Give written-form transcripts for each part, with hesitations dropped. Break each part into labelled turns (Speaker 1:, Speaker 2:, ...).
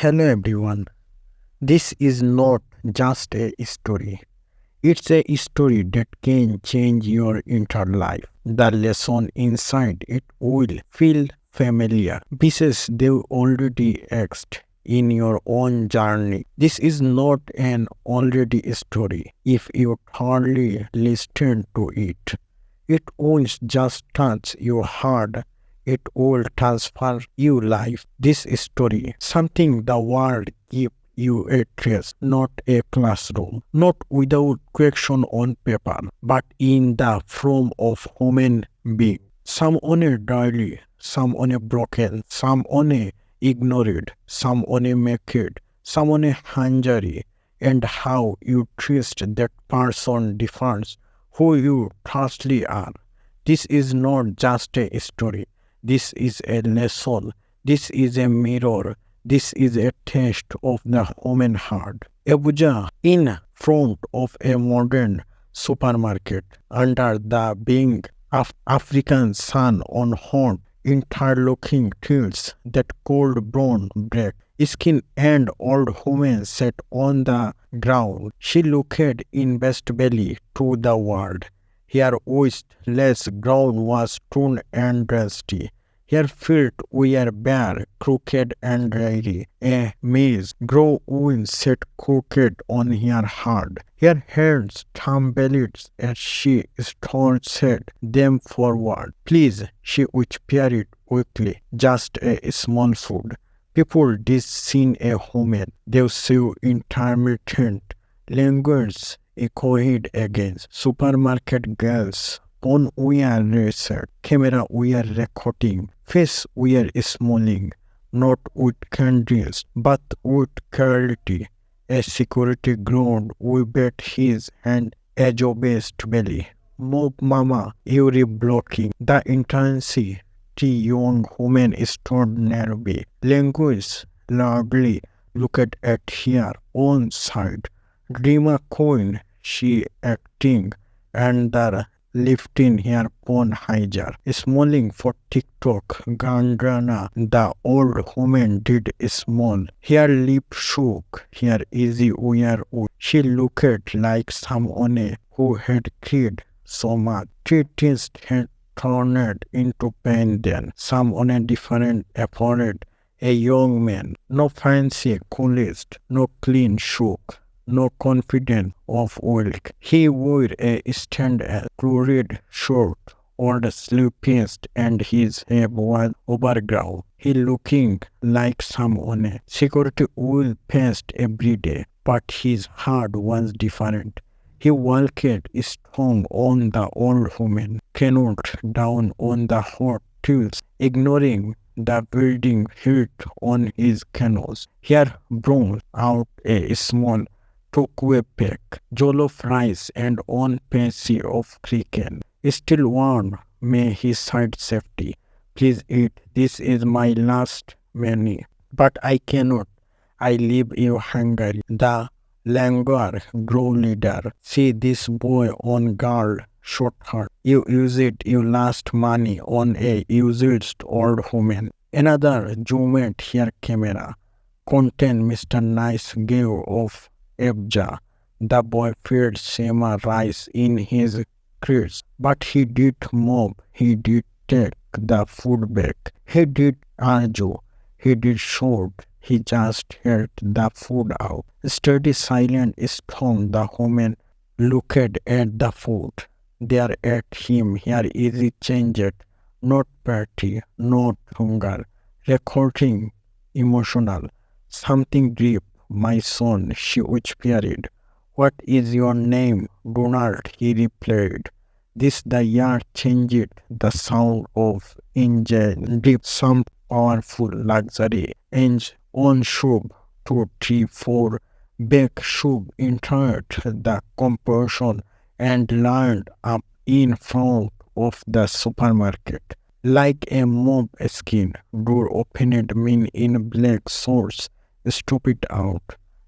Speaker 1: Hello everyone. This is not just a story. It's a story that can change your entire life. The lesson inside it will feel familiar because they already exist in your own journey. This is not an already story. If you thoroughly listen to it, it won't just touch your heart, it will transfer you life. This story, something the world give you a trace, not a classroom, not without question on paper, but in the form of human being. Some on a daily, some on a broken, some on a ignored, some on a naked, some on a hungry, and how you trust that person defines who you truly are. This is not just a story. This is a lesson. This is a mirror. This is a test of the human heart. Abuja, in front of a modern supermarket, under the being of African sun on hot, interlocking tilts, that cold brown black skin and old woman sat on the ground. She looked investibly to the world. Her waist-less gown was torn and rusty. Her feet were bare, crooked and dreary. A maze grow wool sat crooked on her heart. Her hands trembled as she stretched them forward. Please, she whispered quickly, just a small food. People did seen a woman. They saw intermittent language echoed against supermarket girls. Phone were raised, camera were recording, face were smiling, not with candles, but with clarity. A security guard waved his hand above belly. Move mama, Yuri blocking. The intensity young woman stood nearby. Language loudly looked at her own side. Dreamer coin, she acting, and the lifting her phone higher. Smiling for TikTok, Gandana, the old woman did small. Her lip shook, her easy wear. She looked like someone who had cried so much. Three tears had turned into pain then. Someone different appeared. A young man, no fancy coolest, no clean shook, no confident of wealth. He wore a standard colored shirt or the sleeveless and his hair was overgrown. He looking like someone security will paste every day, but his heart was different. He walked strong on the old woman, canoed down on the hot tools, ignoring the building heat on his canals. Here brought out a small takeaway pack, jollof rice and one piece of chicken. Still warm, may he sighed safety. Please eat, this is my last menu. But I cannot. I leave you hungry. The languor grow leader. See this boy on guard, short heart. You use it, you lost money on a used old woman. Another zoomed here camera. Content Mr. Nice gave of Abja. The boy feared Sema rice in his crates, but he did move, he did take the food back, he did argue, he did shout, he just held the food out. Steady, silent, strong, the woman looked at the food. There at him, here easy changed, not party, not hunger, recording, emotional, something deep. My son, she whispered. What is your name, Donald? He replied. This the year changed the sound of engine, deep, some powerful luxury. Engine on shub, 2, 3, 4, back shub entered the compression and lined up in front of the supermarket. Like a mob skin, door opened men in black shorts. Stop it out.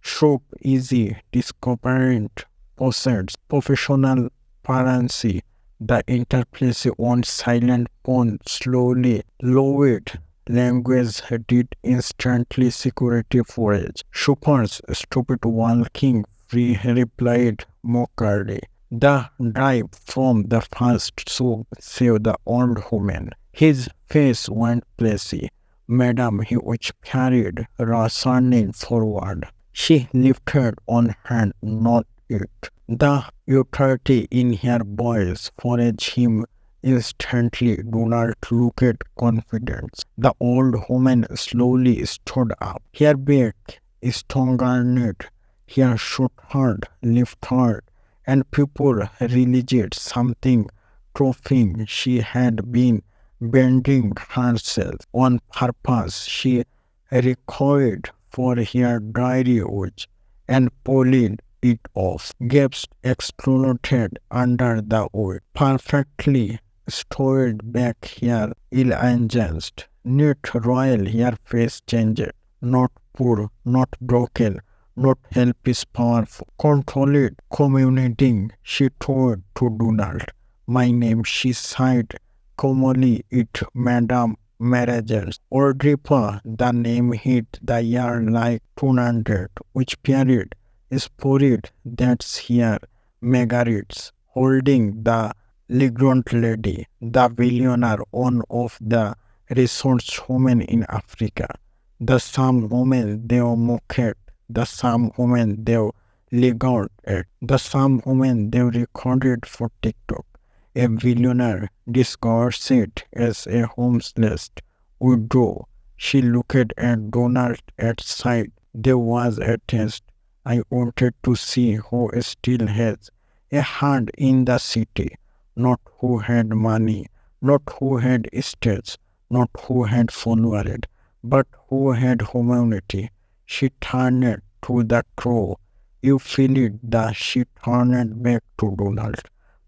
Speaker 1: Shop easy, discovering possess professional currency. The interplace on silent phone slowly lowered language did instantly security forage. Shoppers stupid walking free, replied mockingly. The drive from the first shoe saved the old woman. His face went lazy. Madam, he was carried, returning forward. She lifted one hand, not it. The authority in her voice foraged him instantly. Donald looked confident. The old woman slowly stood up. Her back strengthened, her shoulder lifted, and people realized something troubling. She had been bending herself on purpose. She recoiled for her dry watch and pulled it off. Gaps exploded under the weight. Perfectly stored back hair, ill-arranged, neat royal hair face changed. Not poor, not broken, not help is powerful. Controlled, communicating, she told to Donald. My name, she sighed. Commonly it, Madame Marriages. Ordripa, the name hit the air like 200, which period spirit that's here, Margaret's holding the Legrand lady, the billionaire, one of the richest women in Africa. The same woman they mocked, the same woman they legated at, the same woman they recorded for TikTok. A billionaire disguised as a homeless widow. She looked at Donald at sight. There was a test. I wanted to see who still has a hand in the city, not who had money, not who had estates, not who had followers, but who had humanity. She turned to the crow. You feel it, that she turned back to Donald.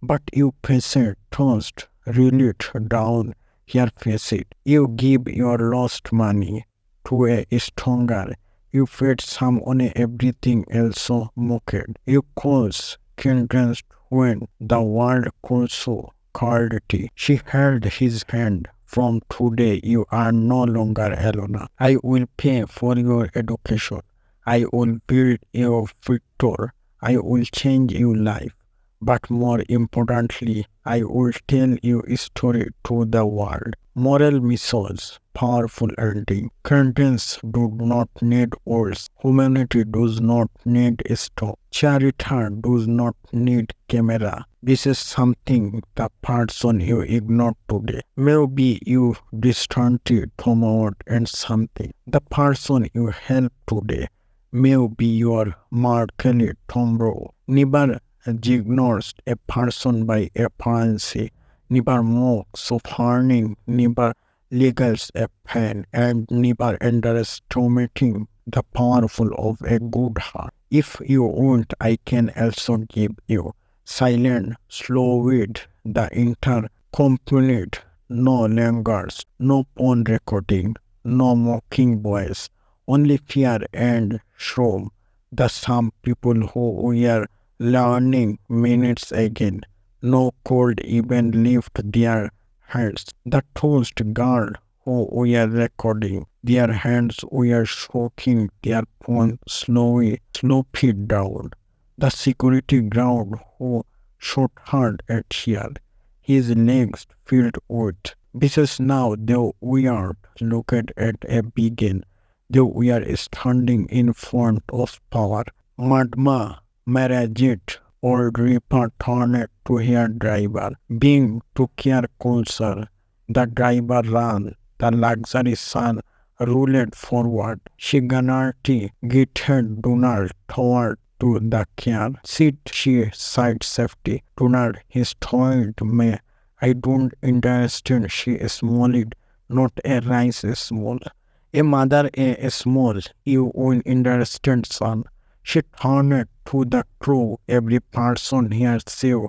Speaker 1: But you face it first, reel it down, here face it. You give your lost money to a stronger. You fed someone everything else so mocked. You calls kindred when the world calls so courtesy. She held his hand. From today you are no longer alone. I will pay for your education. I will build your future. I will change your life. But more importantly, I will tell you a story to the world. Moral message, powerful ending. Contents do not need words. Humanity does not need a stop. Charity does not need camera. This is something the person you ignored today. Maybe you distrusted tomorrow and something. The person you helped today may be your market tomorrow. Never ignores a person by appearance, never mocks suffering, never legals a pain, and never underestimating the powerful of a good heart. If you want, I can also give you silent, slow wit, the complete, no language, no phone recording, no mocking voice, only fear and shame. The some people who were learning minutes again. No cold even lift their hands. The toast guard who were recording, their hands were shaking, their phone slow feet down. The security guard who shot hard at here, his legs filled with. Because now they were looking at a begin. They were standing in front of power. Madma Marajit or Reaper turned to her driver, being to care closer. The driver ran, the luxury son rolled forward. She gunned guided Donald toward to the car seat. She sighed safety. Donald, his told me, I don't understand. She smalled, not a rice small. A mother a small, you will understand, son. She turned to the crew. Every person here save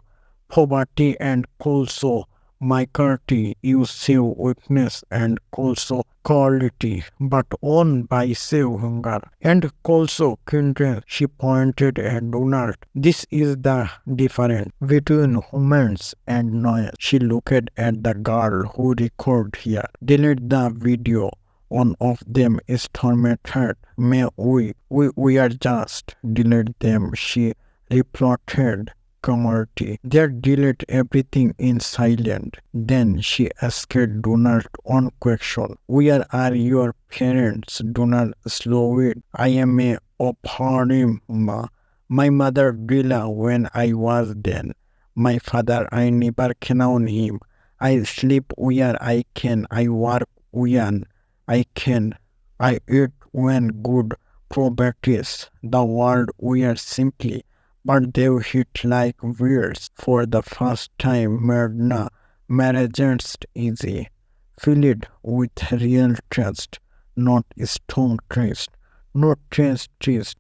Speaker 1: poverty and also minority. You save weakness and also quality, but on by save hunger and also kindred. She pointed at Donald. This is the difference between humans and noise. She looked at the girl who recorded here. Delete the video. one of them is tormented. May we are just delete them, she reported community. They delete everything in silence. Then she asked Donald one question. Where are your parents? Donald slowed. I am a orphan. My mother died when I was 10. My father, I never known him. I sleep where I can. I work when I can. I eat when good properties. The world we are simply, but they hit like weirds for the first time. Murna marriage easy. Fill it with real trust, not stone trust. Not trust,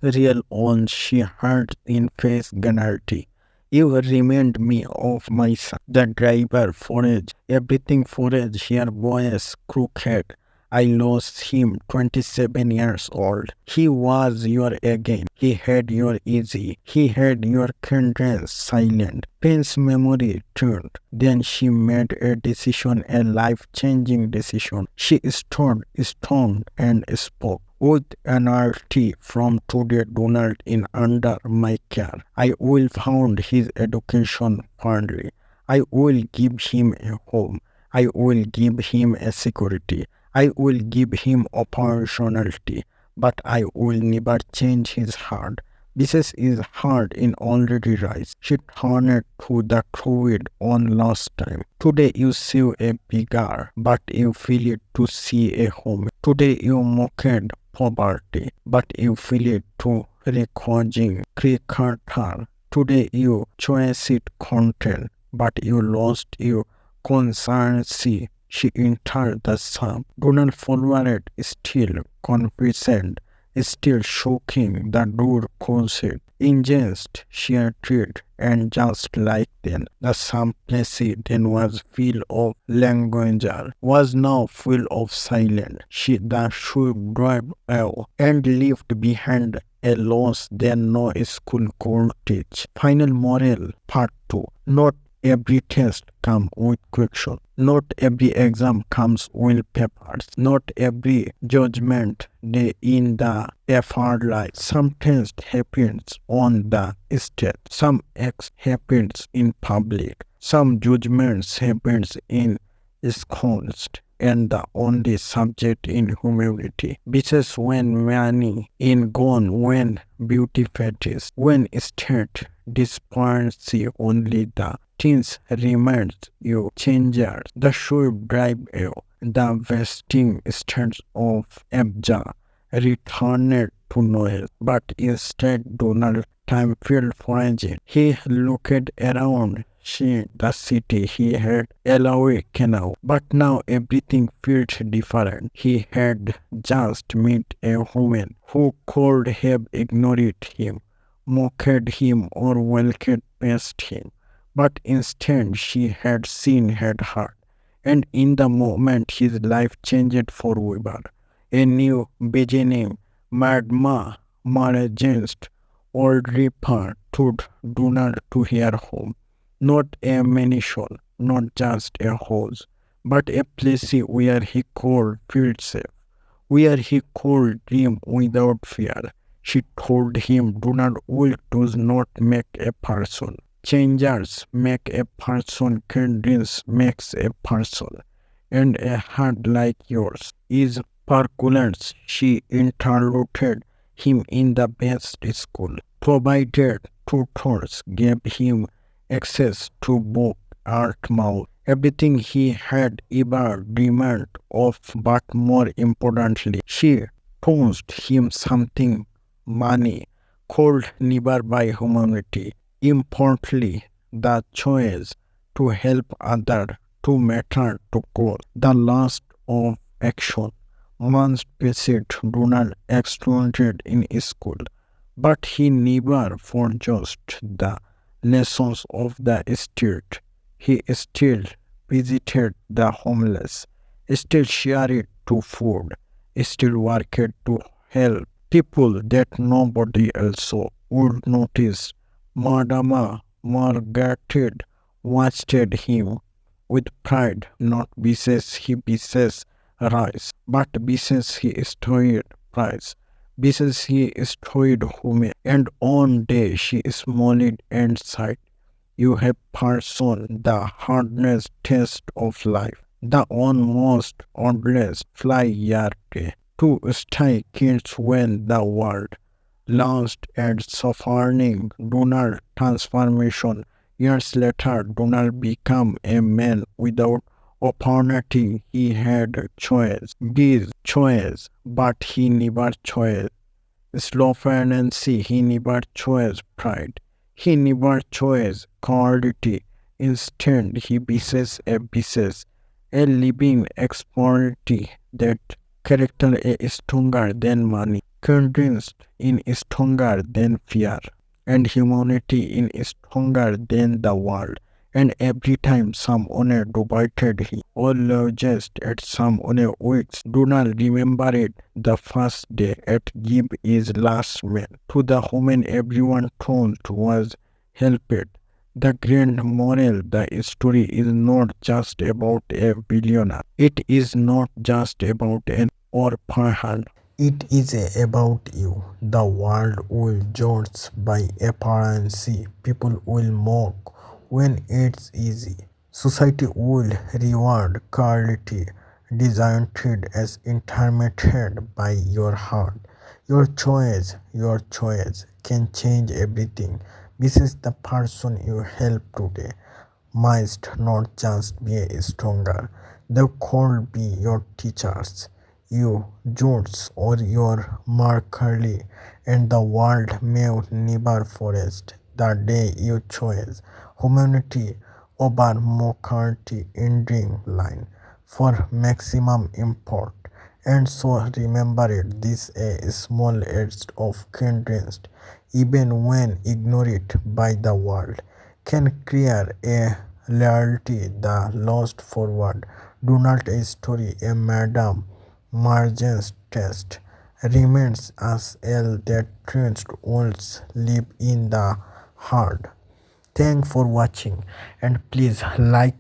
Speaker 1: real on she heard in face guarantee. You remind me of my son, the driver forage, everything forage, here voice crooked. I lost him 27 years old. He was your again. He had your easy. He had your kindred silent. Pain's memory turned. Then she made a decision, a life-changing decision. She stood, stoned, and spoke. With NRT from today Donald in under my care. I will fund his education fondly. I will give him a home. I will give him a security. I will give him opportunity. But I will never change his heart. This is hard in already rise. She turned to the COVID on last time. Today you see a bigger, but you feel it to see a home. Today you mocked poverty, but you feel it to recording cricketer. Today you choose it content, but you lost your conscience. She entered the sum. Donald forwarded, still confident, still shocking. The door closed. In jest, she retreated, and just like then, the simplicity then was full of language, was now full of silence. She the should drive out and left behind a loss that no school could teach. Final moral, part 2. Not every test comes with question. Not every exam comes with papers. Not every judgment day in the afterlife. Some test happens on the stage. Some acts happens in public. Some judgments happens in schools. And the only subject in humanity. Because when money in gone, when beauty fades, when state disappoints only the things remains you changers. The should drive you. The vesting stands of Abja returned to Noel, but instead Donald time filled foraging. He looked around. See the city he had allowed canal, but now everything felt different. He had just met a woman who could have ignored him, mocked him, or welcomed past him. But instead she had seen her heart, and in the moment his life changed forever. A new beginning, Madma, Maragest, old reaper, took Donald to her home. Not a mansion, not just a house, but a place where he could feel safe, where he could dream without fear. She told him, Donald will does not make a person. Changes make a person, kindness makes a person, and a heart like yours is percolence. She interrupted him in the best school, provided tutors, gave him access to book, art, mouth, everything he had ever dreamed of, but more importantly, she taught him something money could never buy humanity. Importantly, the choice to help others, to matter, to cause. The last of action. Once passed, Donald excluded in school, but he never forgot the lessons of the street. He still visited the homeless, still shared to food, still worked to help people that nobody else would notice. Madama Margaret watched him with pride, not because he possessed rice, but Bises he destroyed price. Bises he destroyed home, and on day she smiled and sighed. You have person the hardness test of life, the almost endless fly yard to stay kids when the world lost and suffering lunar transformation. Years later, Donald became a man without opportunity. He had a choice, this choice, but he never chose slovenancy. He never chose pride. He never chose commodity. Instead, he besays a living exponent that character is stronger than money, convinced in stronger than fear, and humanity in stronger than the world. And every time someone debated him or just at someone weeks, do not remember it the first day at give his last meal. To the woman everyone told was helped. The grand moral, the story is not just about a billionaire. It is not just about an orphan. It is about you. The world will judge by appearance. People will mock when it's easy. Society will reward quality designed as intermittent by your heart. Your choice can change everything. This is the person you help today must not just be stronger. They could be your teachers, you Jones or your Markerly, and the world may never forest the day you chose humanity over McCarthy ending line for maximum import. And so remember it, this a small edge of kindness, even when ignored by the world, can create a loyalty the lost forward. Do not a story a Madame Margins test remains as L that trends wolves live in the heart. Thank for watching and please like